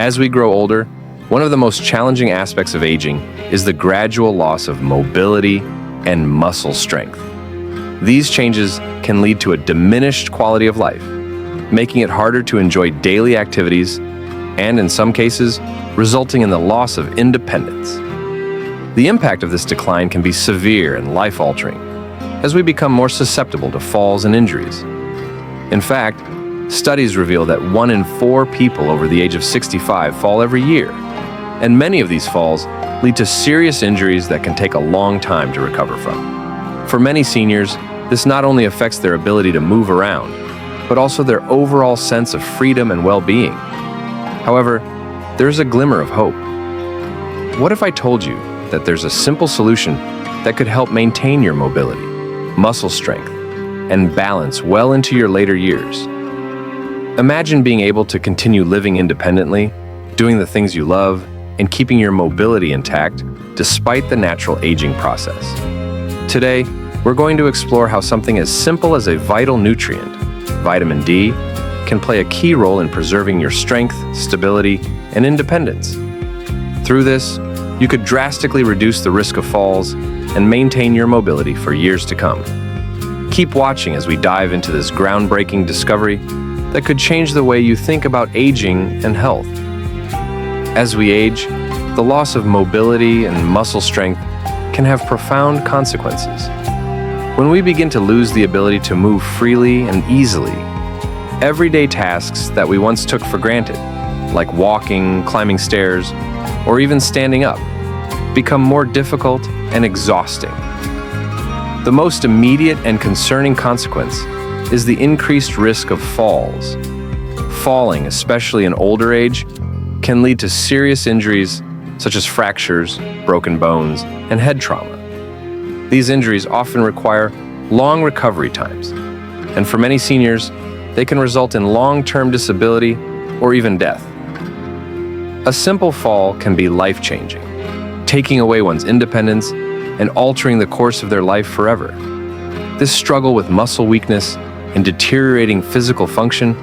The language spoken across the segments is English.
As we grow older, one of the most challenging aspects of aging is the gradual loss of mobility and muscle strength. These changes can lead to a diminished quality of life, making it harder to enjoy daily activities and, in some cases, resulting in the loss of independence. The impact of this decline can be severe and life-altering, as we become more susceptible to falls and injuries. In fact, studies reveal that 1 in 4 people over the age of 65 fall every year, and many of these falls lead to serious injuries that can take a long time to recover from. For many seniors, this not only affects their ability to move around, but also their overall sense of freedom and well-being. However, there's a glimmer of hope. What if I told you that there's a simple solution that could help maintain your mobility, muscle strength, and balance well into your later years? Imagine being able to continue living independently, doing the things you love, and keeping your mobility intact despite the natural aging process. Today, we're going to explore how something as simple as a vital nutrient, vitamin D, can play a key role in preserving your strength, stability, and independence. Through this, you could drastically reduce the risk of falls and maintain your mobility for years to come. Keep watching as we dive into this groundbreaking discovery that could change the way you think about aging and health. As we age, the loss of mobility and muscle strength can have profound consequences. When we begin to lose the ability to move freely and easily, everyday tasks that we once took for granted, like walking, climbing stairs, or even standing up, become more difficult and exhausting. The most immediate and concerning consequence is the increased risk of falls. Falling, especially in older age, can lead to serious injuries such as fractures, broken bones, and head trauma. These injuries often require long recovery times, and for many seniors, they can result in long-term disability or even death. A simple fall can be life-changing, taking away one's independence and altering the course of their life forever. This struggle with muscle weakness and deteriorating physical function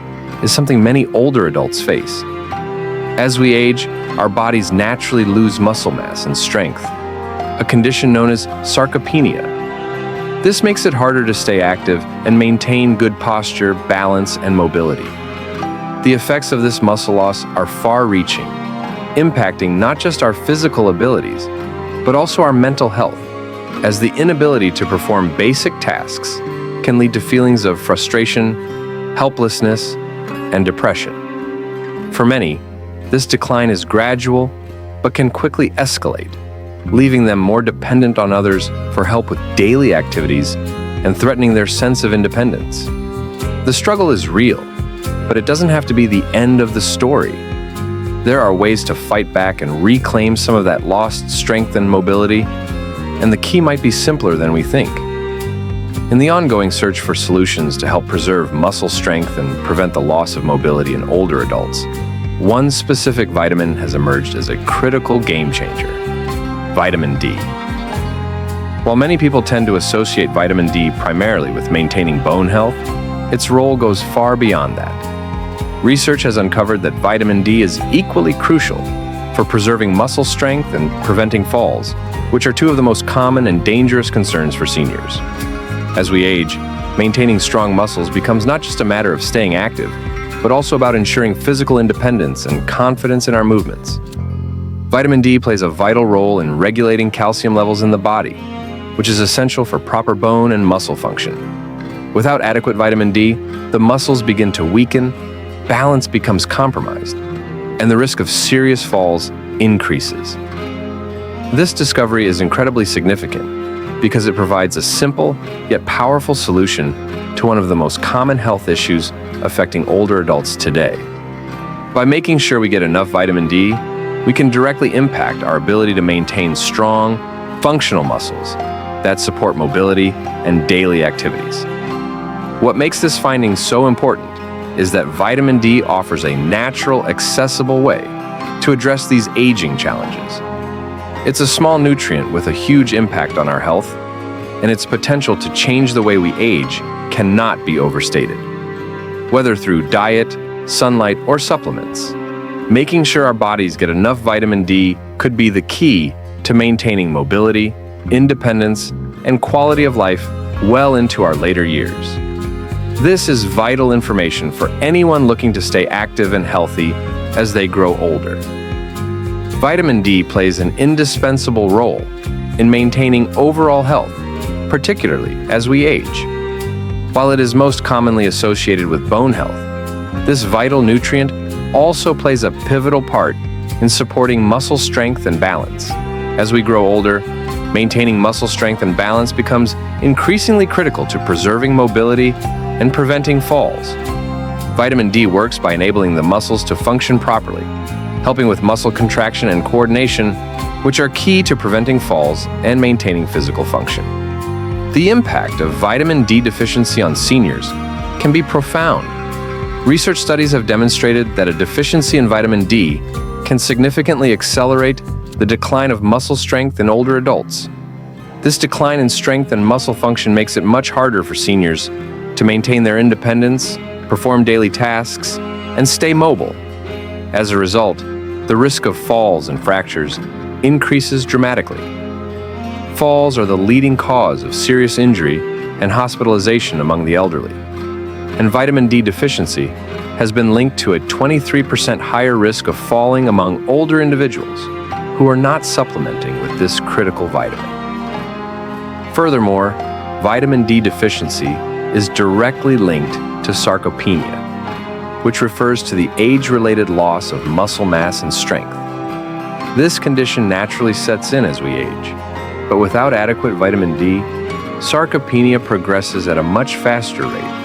is something many older adults face. As we age, our bodies naturally lose muscle mass and strength, a condition known as sarcopenia. This makes it harder to stay active and maintain good posture, balance, and mobility. The effects of this muscle loss are far-reaching, impacting not just our physical abilities, but also our mental health, as the inability to perform basic tasks can lead to feelings of frustration, helplessness, and depression. For many, this decline is gradual, but can quickly escalate, leaving them more dependent on others for help with daily activities and threatening their sense of independence. The struggle is real, but it doesn't have to be the end of the story. There are ways to fight back and reclaim some of that lost strength and mobility, and the key might be simpler than we think. In the ongoing search for solutions to help preserve muscle strength and prevent the loss of mobility in older adults, one specific vitamin has emerged as a critical game changer: vitamin D. While many people tend to associate vitamin D primarily with maintaining bone health, its role goes far beyond that. Research has uncovered that vitamin D is equally crucial for preserving muscle strength and preventing falls, which are two of the most common and dangerous concerns for seniors. As we age, maintaining strong muscles becomes not just a matter of staying active, but also about ensuring physical independence and confidence in our movements. Vitamin D plays a vital role in regulating calcium levels in the body, which is essential for proper bone and muscle function. Without adequate vitamin D, the muscles begin to weaken, balance becomes compromised, and the risk of serious falls increases. This discovery is incredibly significant because it provides a simple yet powerful solution to one of the most common health issues affecting older adults today. By making sure we get enough vitamin D, we can directly impact our ability to maintain strong, functional muscles that support mobility and daily activities. What makes this finding so important is that vitamin D offers a natural, accessible way to address these aging challenges. It's a small nutrient with a huge impact on our health, and its potential to change the way we age cannot be overstated. Whether through diet, sunlight, or supplements, Making sure our bodies get enough vitamin D could be the key to maintaining mobility, independence, and quality of life well into our later years. This is vital information for anyone looking to stay active and healthy as they grow older. Vitamin D plays an indispensable role in maintaining overall health, particularly as we age. While it is most commonly associated with bone health, this vital nutrient also plays a pivotal part in supporting muscle strength and balance. As we grow older, maintaining muscle strength and balance becomes increasingly critical to preserving mobility and preventing falls. Vitamin D works by enabling the muscles to function properly, helping with muscle contraction and coordination, which are key to preventing falls and maintaining physical function. The impact of vitamin D deficiency on seniors can be profound. Research studies have demonstrated that a deficiency in vitamin D can significantly accelerate the decline of muscle strength in older adults. This decline in strength and muscle function makes it much harder for seniors to maintain their independence, perform daily tasks, and stay mobile. As a result, the risk of falls and fractures increases dramatically. Falls are the leading cause of serious injury and hospitalization among the elderly, and vitamin D deficiency has been linked to a 23% higher risk of falling among older individuals who are not supplementing with this critical vitamin. Furthermore, vitamin D deficiency is directly linked to sarcopenia, which refers to the age-related loss of muscle mass and strength. This condition naturally sets in as we age, but without adequate vitamin D, sarcopenia progresses at a much faster rate.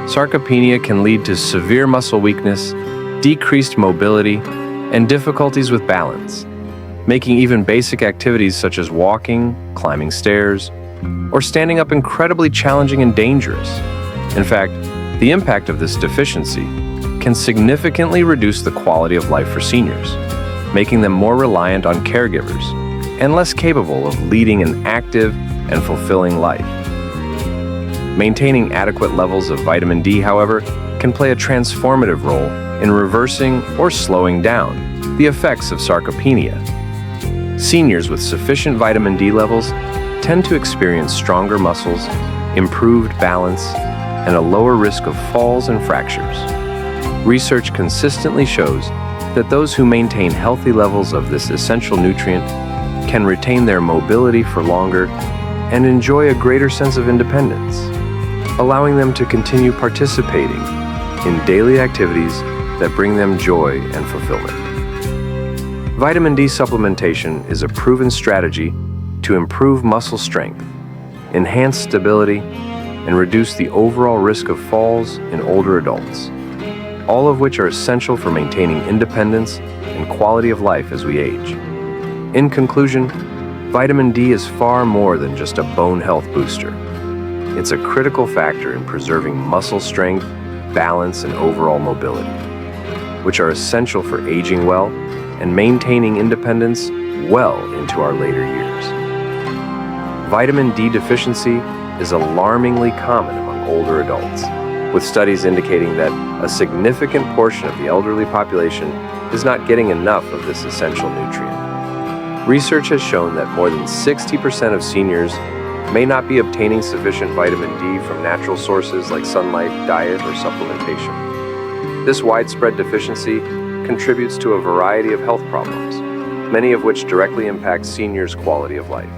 Sarcopenia can lead to severe muscle weakness, decreased mobility, and difficulties with balance, making even basic activities such as walking, climbing stairs, or standing up incredibly challenging and dangerous. In fact, the impact of this deficiency can significantly reduce the quality of life for seniors, making them more reliant on caregivers and less capable of leading an active and fulfilling life. Maintaining adequate levels of vitamin D, however, can play a transformative role in reversing or slowing down the effects of sarcopenia. Seniors with sufficient vitamin D levels tend to experience stronger muscles, improved balance, and a lower risk of falls and fractures. Research consistently shows that those who maintain healthy levels of this essential nutrient can retain their mobility for longer and enjoy a greater sense of independence, allowing them to continue participating in daily activities that bring them joy and fulfillment. Vitamin D supplementation is a proven strategy to improve muscle strength, enhance stability, and reduce the overall risk of falls in older adults, all of which are essential for maintaining independence and quality of life as we age. In conclusion, vitamin D is far more than just a bone health booster. It's a critical factor in preserving muscle strength, balance, and overall mobility, which are essential for aging well and maintaining independence well into our later years. Vitamin D deficiency is alarmingly common among older adults, with studies indicating that a significant portion of the elderly population is not getting enough of this essential nutrient. Research has shown that more than 60% of seniors may not be obtaining sufficient vitamin D from natural sources like sunlight, diet, or supplementation. This widespread deficiency contributes to a variety of health problems, many of which directly impact seniors' quality of life.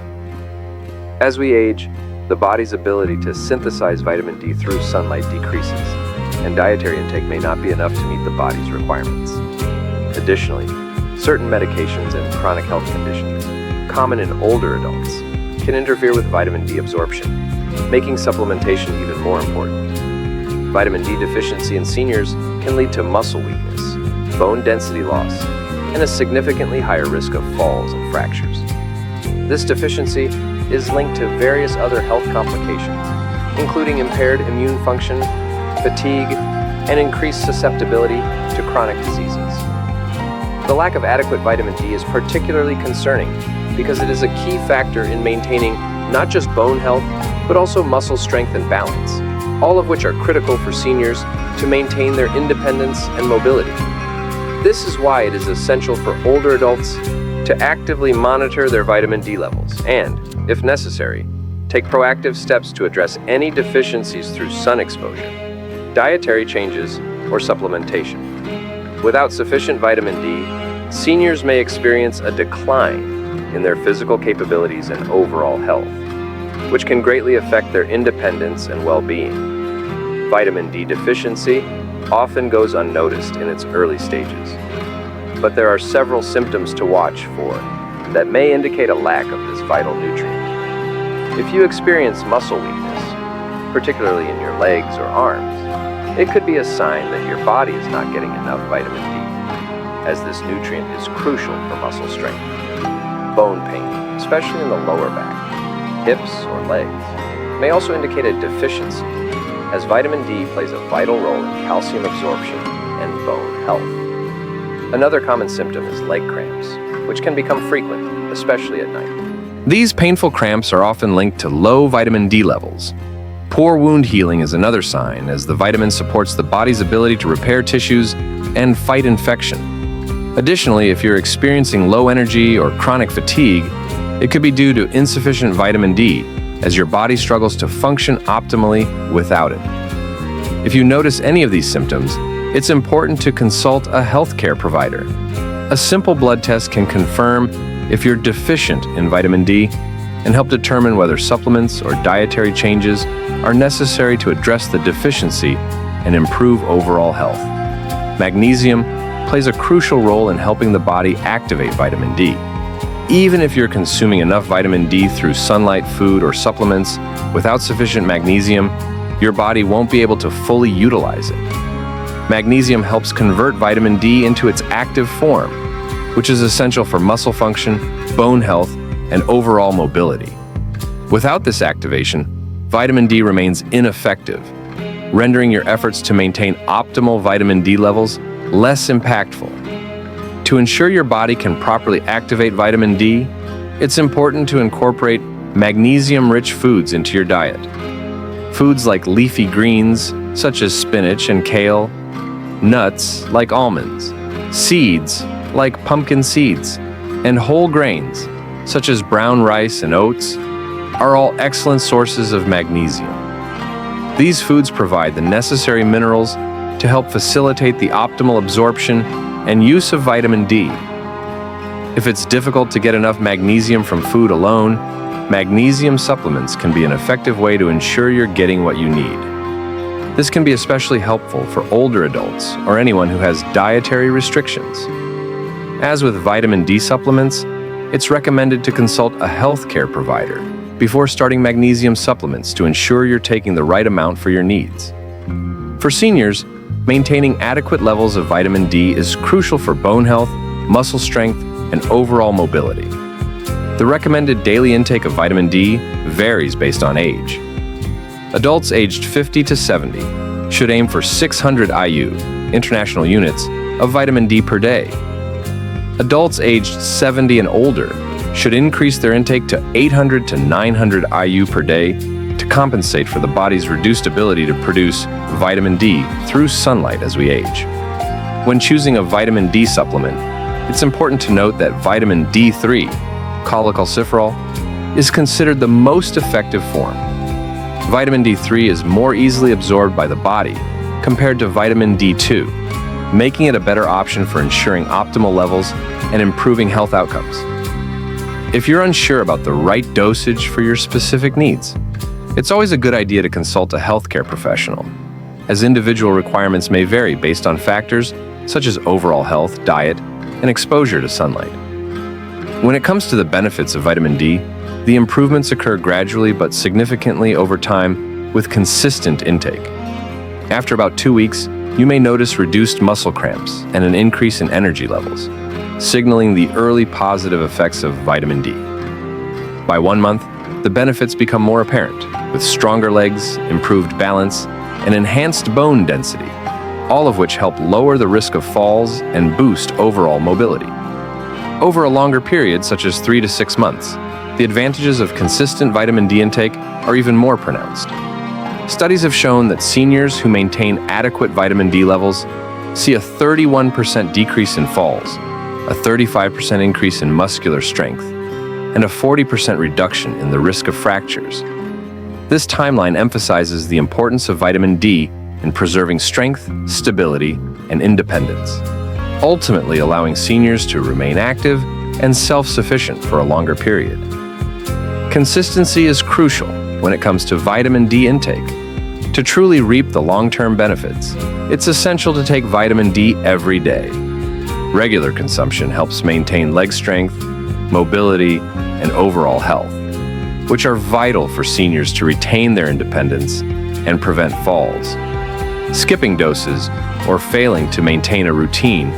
As we age, the body's ability to synthesize vitamin D through sunlight decreases, and dietary intake may not be enough to meet the body's requirements. Additionally, certain medications and chronic health conditions, common in older adults, can interfere with vitamin D absorption, making supplementation even more important. Vitamin D deficiency in seniors can lead to muscle weakness, bone density loss, and a significantly higher risk of falls and fractures. This deficiency is linked to various other health complications, including impaired immune function, fatigue, and increased susceptibility to chronic diseases. The lack of adequate vitamin D is particularly concerning because it is a key factor in maintaining not just bone health, but also muscle strength and balance, all of which are critical for seniors to maintain their independence and mobility. This is why it is essential for older adults to actively monitor their vitamin D levels and, if necessary, take proactive steps to address any deficiencies through sun exposure, dietary changes, or supplementation. Without sufficient vitamin D, seniors may experience a decline in their physical capabilities and overall health, which can greatly affect their independence and well-being. Vitamin D deficiency often goes unnoticed in its early stages, but there are several symptoms to watch for that may indicate a lack of this vital nutrient. If you experience muscle weakness, particularly in your legs or arms, it could be a sign that your body is not getting enough vitamin D, as this nutrient is crucial for muscle strength. Bone pain, especially in the lower back, hips, or legs, may also indicate a deficiency, as vitamin D plays a vital role in calcium absorption and bone health. Another common symptom is leg cramps, which can become frequent, especially at night. These painful cramps are often linked to low vitamin D levels. Poor wound healing is another sign, as the vitamin supports the body's ability to repair tissues and fight infection. Additionally, if you're experiencing low energy or chronic fatigue, it could be due to insufficient vitamin D, as your body struggles to function optimally without it. If you notice any of these symptoms, it's important to consult a healthcare provider. A simple blood test can confirm if you're deficient in vitamin D and help determine whether supplements or dietary changes are necessary to address the deficiency and improve overall health. Magnesium plays a crucial role in helping the body activate vitamin D. Even if you're consuming enough vitamin D through sunlight, food, or supplements, without sufficient magnesium, your body won't be able to fully utilize it. Magnesium helps convert vitamin D into its active form, which is essential for muscle function, bone health, and overall mobility. Without this activation, vitamin D remains ineffective, rendering your efforts to maintain optimal vitamin D levels less impactful. To ensure your body can properly activate vitamin D, it's important to incorporate magnesium-rich foods into your diet. Foods like leafy greens, such as spinach and kale, nuts like almonds, seeds like pumpkin seeds, and whole grains, such as brown rice and oats, are all excellent sources of magnesium. These foods provide the necessary minerals to help facilitate the optimal absorption and use of vitamin D. If it's difficult to get enough magnesium from food alone, magnesium supplements can be an effective way to ensure you're getting what you need. This can be especially helpful for older adults or anyone who has dietary restrictions. As with vitamin D supplements, it's recommended to consult a healthcare provider before starting magnesium supplements to ensure you're taking the right amount for your needs. For seniors, maintaining adequate levels of vitamin D is crucial for bone health, muscle strength, and overall mobility. The recommended daily intake of vitamin D varies based on age. Adults aged 50 to 70 should aim for 600 IU, international units, of vitamin D per day. Adults aged 70 and older should increase their intake to 800 to 900 IU per day to compensate for the body's reduced ability to produce vitamin D through sunlight as we age. When choosing a vitamin D supplement, it's important to note that vitamin D3, cholecalciferol, is considered the most effective form. Vitamin D3 is more easily absorbed by the body compared to vitamin D2, making it a better option for ensuring optimal levels and improving health outcomes. If you're unsure about the right dosage for your specific needs, it's always a good idea to consult a healthcare professional, as individual requirements may vary based on factors such as overall health, diet, and exposure to sunlight. When it comes to the benefits of vitamin D, the improvements occur gradually but significantly over time with consistent intake. After about 2 weeks, you may notice reduced muscle cramps and an increase in energy levels, signaling the early positive effects of vitamin D. By 1 month, the benefits become more apparent, with stronger legs, improved balance, and enhanced bone density, all of which help lower the risk of falls and boost overall mobility. Over a longer period, such as 3 to 6 months, the advantages of consistent vitamin D intake are even more pronounced. Studies have shown that seniors who maintain adequate vitamin D levels see a 31% decrease in falls, a 35% increase in muscular strength, and a 40% reduction in the risk of fractures. This timeline emphasizes the importance of vitamin D in preserving strength, stability, and independence, ultimately allowing seniors to remain active and self-sufficient for a longer period. Consistency is crucial when it comes to vitamin D intake. To truly reap the long-term benefits, it's essential to take vitamin D every day. Regular consumption helps maintain leg strength, mobility, and overall health, which are vital for seniors to retain their independence and prevent falls. Skipping doses or failing to maintain a routine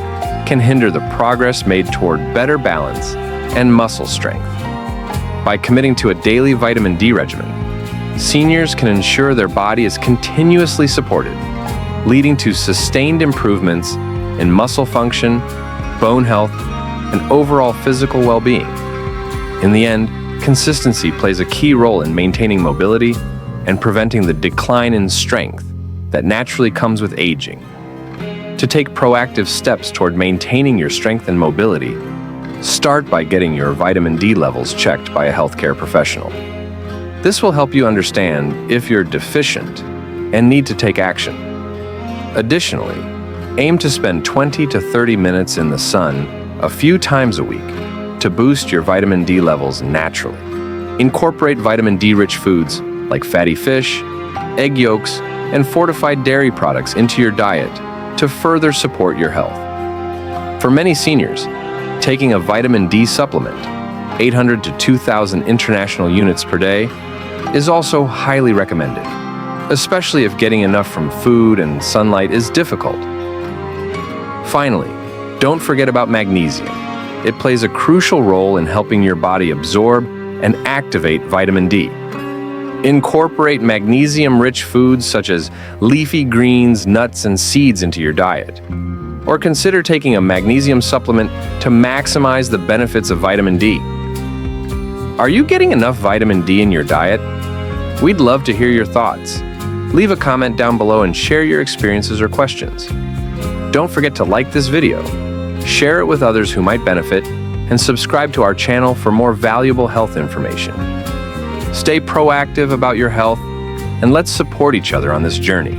can hinder the progress made toward better balance and muscle strength. By committing to a daily vitamin D regimen, seniors can ensure their body is continuously supported, leading to sustained improvements in muscle function, bone health, and overall physical well-being. In the end, consistency plays a key role in maintaining mobility and preventing the decline in strength that naturally comes with aging. To take proactive steps toward maintaining your strength and mobility, start by getting your vitamin D levels checked by a healthcare professional. This will help you understand if you're deficient and need to take action. Additionally, aim to spend 20 to 30 minutes in the sun a few times a week to boost your vitamin D levels naturally. Incorporate vitamin D-rich foods like fatty fish, egg yolks, and fortified dairy products into your diet to further support your health. For many seniors, taking a vitamin D supplement, 800 to 2,000 international units per day, is also highly recommended, especially if getting enough from food and sunlight is difficult. Finally, don't forget about magnesium. It plays a crucial role in helping your body absorb and activate vitamin D. Incorporate magnesium-rich foods such as leafy greens, nuts, and seeds into your diet. Or consider taking a magnesium supplement to maximize the benefits of vitamin D. Are you getting enough vitamin D in your diet? We'd love to hear your thoughts. Leave a comment down below and share your experiences or questions. Don't forget to like this video, share it with others who might benefit, and subscribe to our channel for more valuable health information. Stay proactive about your health, and let's support each other on this journey.